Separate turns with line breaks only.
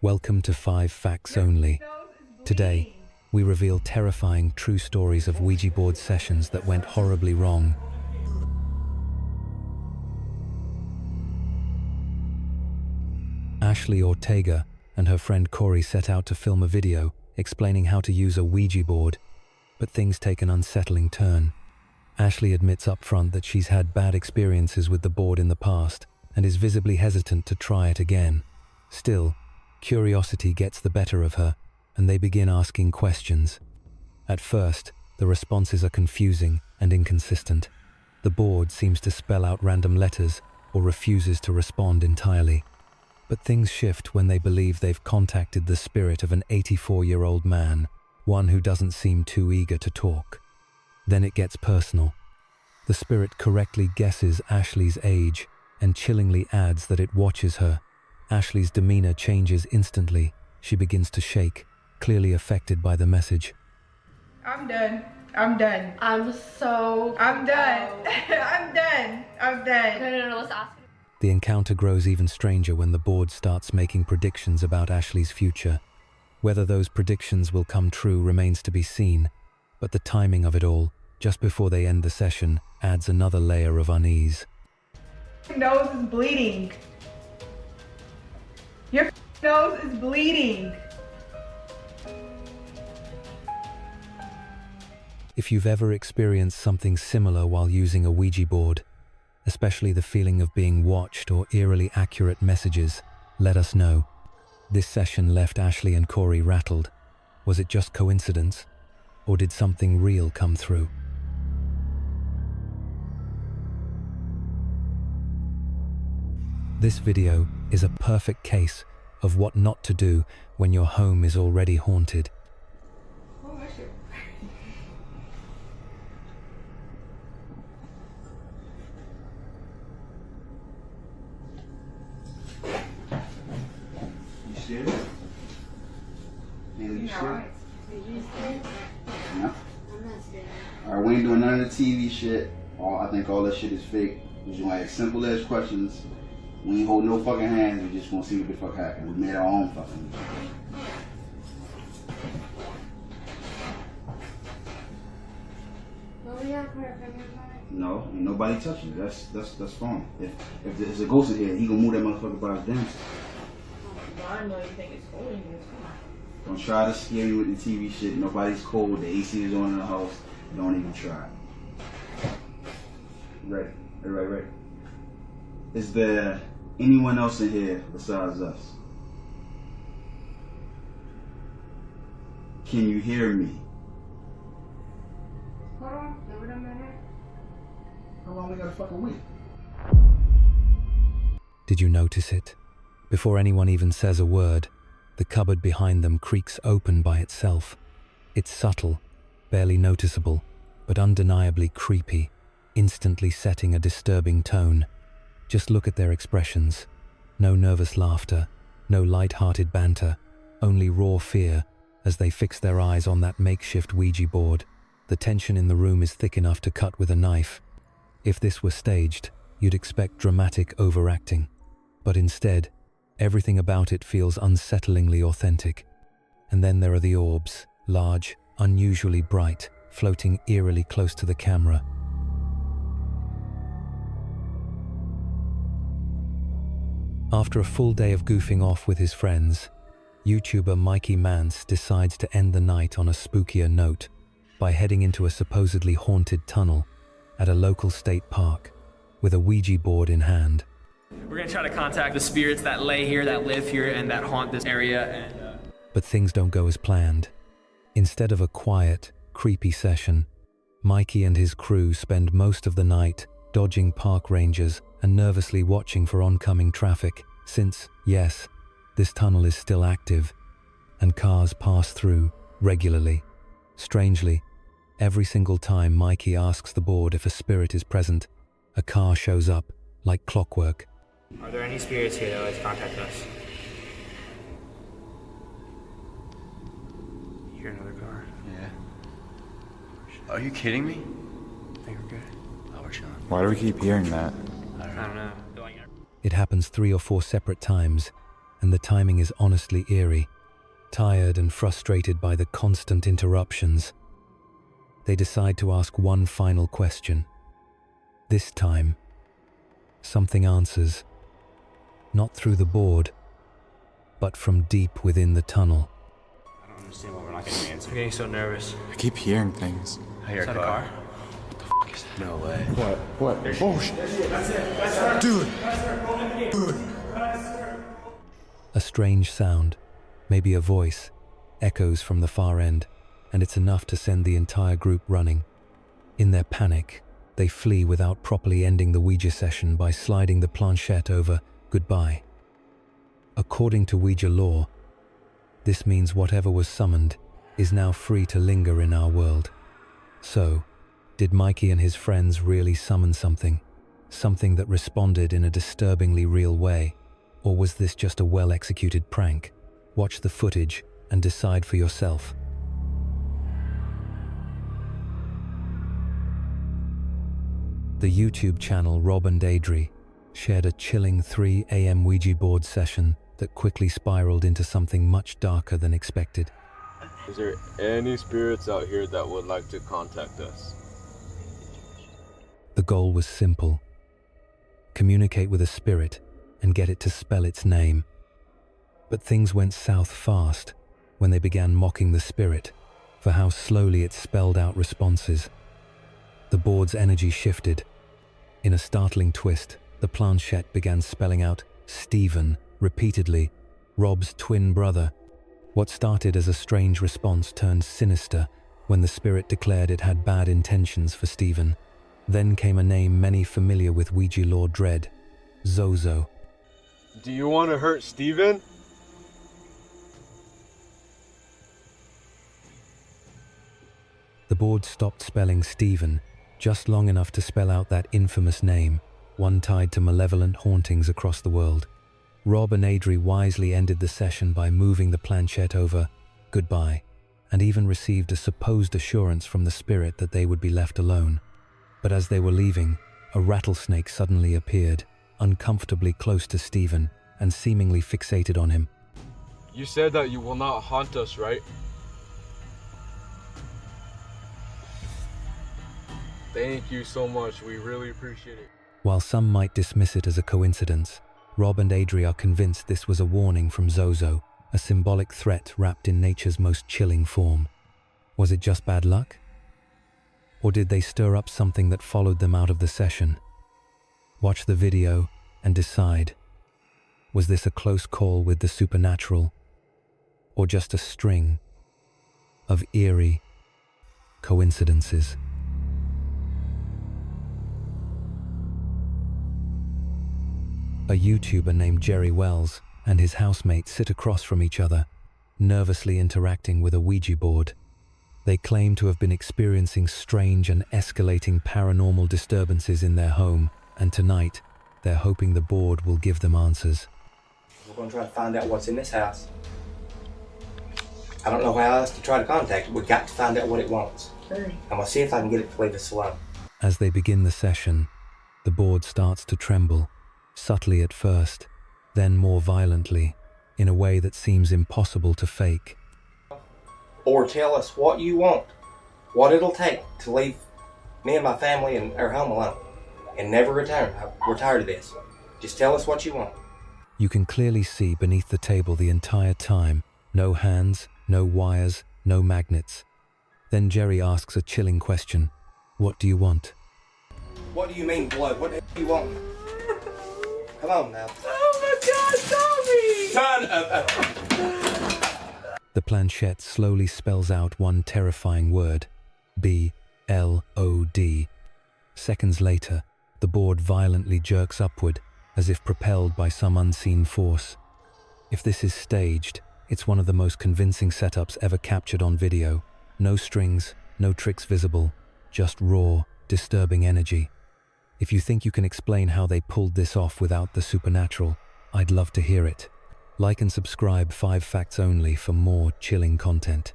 Welcome to 5 Facts Only. Today, we reveal terrifying true stories of Ouija board sessions that went horribly wrong. Ashley Ortega and her friend Corey set out to film a video explaining how to use a Ouija board, but things take an unsettling turn. Ashley admits upfront that she's had bad experiences with the board in the past and is visibly hesitant to try it again. Still, curiosity gets the better of her, and they begin asking questions. At first, the responses are confusing and inconsistent. The board seems to spell out random letters or refuses to respond entirely. But things shift when they believe they've contacted the spirit of an 84-year-old man, one who doesn't seem too eager to talk. Then it gets personal. The spirit correctly guesses Ashley's age and chillingly adds that it watches her. Ashley's demeanor changes instantly. She begins to shake, clearly affected by the message.
I'm done. I'm done.
I'm done.
I'm done.
No, let's ask.
The encounter grows even stranger when the board starts making predictions about Ashley's future. Whether those predictions will come true remains to be seen, but the timing of it all, just before they end the session, adds another layer of unease.
Your nose is bleeding. Your nose is bleeding.
If you've ever experienced something similar while using a Ouija board, especially the feeling of being watched or eerily accurate messages, let us know. This session left Ashley and Corey rattled. Was it just coincidence? Or did something real come through? This video is a perfect case of what not to do when your home is already haunted.
Oh, my shit.
You scared? Neil, you scared? Yeah.
I'm not scared.
Alright, we ain't doing none of the TV shit. I think all that shit is fake. We just gonna ask simple ass questions. We ain't holding no fucking hands. We just gonna see what the fuck happened. We made our own fucking.
Well, we have put our fingers on it.
No, ain't nobody touching it. That's fine. If there's a ghost in here, he gonna move that motherfucker by his damn self.
I know you think it's holding you.
Don't try to scare me with the TV shit. Nobody's cold. The AC is on in the house. Don't even try. Right. Is there anyone else in here besides us? Can you hear me?
Hold on, give it a minute.
How long we gotta fucking wait?
Did you notice it? Before anyone even says a word, the cupboard behind them creaks open by itself. It's subtle, barely noticeable, but undeniably creepy, instantly setting a disturbing tone. Just look at their expressions. No nervous laughter, no light-hearted banter, only raw fear as they fix their eyes on that makeshift Ouija board. The tension in the room is thick enough to cut with a knife. If this were staged, you'd expect dramatic overacting. But instead, everything about it feels unsettlingly authentic. And then there are the orbs, large, unusually bright, floating eerily close to the camera. After a full day of goofing off with his friends, YouTuber Mikey Mance decides to end the night on a spookier note by heading into a supposedly haunted tunnel at a local state park with a Ouija board in hand.
We're gonna try to contact the spirits that lay here, that live here, and that haunt this area.
But things don't go as planned. Instead of a quiet, creepy session, Mikey and his crew spend most of the night dodging park rangers and nervously watching for oncoming traffic, since, yes, this tunnel is still active, and cars pass through regularly. Strangely, every single time Mikey asks the board if a spirit is present, a car shows up, like clockwork.
Are there any spirits here that would like to contact us? You hear another car?
Yeah. Are you kidding me?
I think we're good.
Oh, we're chilling.
Why do we keep hearing that?
I don't know.
It happens 3 or 4 separate times, and the timing is honestly eerie. Tired and frustrated by the constant interruptions, they decide to ask one final question. This time, something answers, not through the board, but from deep within the tunnel.
I don't understand why we're not getting an answer. I'm getting so nervous.
I keep hearing things.
I hear a car. What the fuck is that? No way.
What? Oh, shit. Dude.
A strange sound, maybe a voice, echoes from the far end, and it's enough to send the entire group running. In their panic, they flee without properly ending the Ouija session by sliding the planchette over goodbye. According to Ouija lore, this means whatever was summoned is now free to linger in our world. So, did Mikey and his friends really summon something? Something that responded in a disturbingly real way? Or was this just a well-executed prank? Watch the footage and decide for yourself. The YouTube channel Rob and Adri shared a chilling 3 a.m. Ouija board session that quickly spiraled into something much darker than expected.
Is there any spirits out here that would like to contact us?
The goal was simple: communicate with a spirit and get it to spell its name. But things went south fast when they began mocking the spirit for how slowly it spelled out responses. The board's energy shifted. In a startling twist, the planchette began spelling out Stephen repeatedly, Rob's twin brother. What started as a strange response turned sinister when the spirit declared it had bad intentions for Stephen. Then came a name many familiar with Ouija lore dread: Zozo.
Do you want to hurt Steven?
The board stopped spelling Stephen just long enough to spell out that infamous name, one tied to malevolent hauntings across the world. Rob and Adri wisely ended the session by moving the planchette over goodbye, and even received a supposed assurance from the spirit that they would be left alone. But as they were leaving, a rattlesnake suddenly appeared, uncomfortably close to Stephen and seemingly fixated on him.
You said that you will not haunt us, right? Thank you so much. We really appreciate it.
While some might dismiss it as a coincidence, Rob and Adri are convinced this was a warning from Zozo, a symbolic threat wrapped in nature's most chilling form. Was it just bad luck? Or did they stir up something that followed them out of the session? Watch the video and decide. Was this a close call with the supernatural? Or just a string of eerie coincidences? A YouTuber named Jerry Wells and his housemate sit across from each other, nervously interacting with a Ouija board. They claim to have been experiencing strange and escalating paranormal disturbances in their home, and tonight, they're hoping the board will give them answers.
We're going to try to find out what's in this house. I don't know how else to try to contact it. We've got to find out what it wants. I'm going to see if I can get it to leave us alone.
As they begin the session, the board starts to tremble, subtly at first, then more violently, in a way that seems impossible to fake.
Or tell us what you want, what it'll take to leave me and my family and our home alone, and never return. We're tired of this. Just tell us what you want.
You can clearly see beneath the table the entire time. No hands, no wires, no magnets. Then Jerry asks a chilling question. What do you want?
What do you mean blood? What do you want? Come on now.
Oh my God, Tommy!
The planchette slowly spells out one terrifying word. B-L-O-D. Seconds later, the board violently jerks upward, as if propelled by some unseen force. If this is staged, it's one of the most convincing setups ever captured on video. No strings, no tricks visible, just raw, disturbing energy. If you think you can explain how they pulled this off without the supernatural, I'd love to hear it. Like and subscribe 5 Facts Only for more chilling content.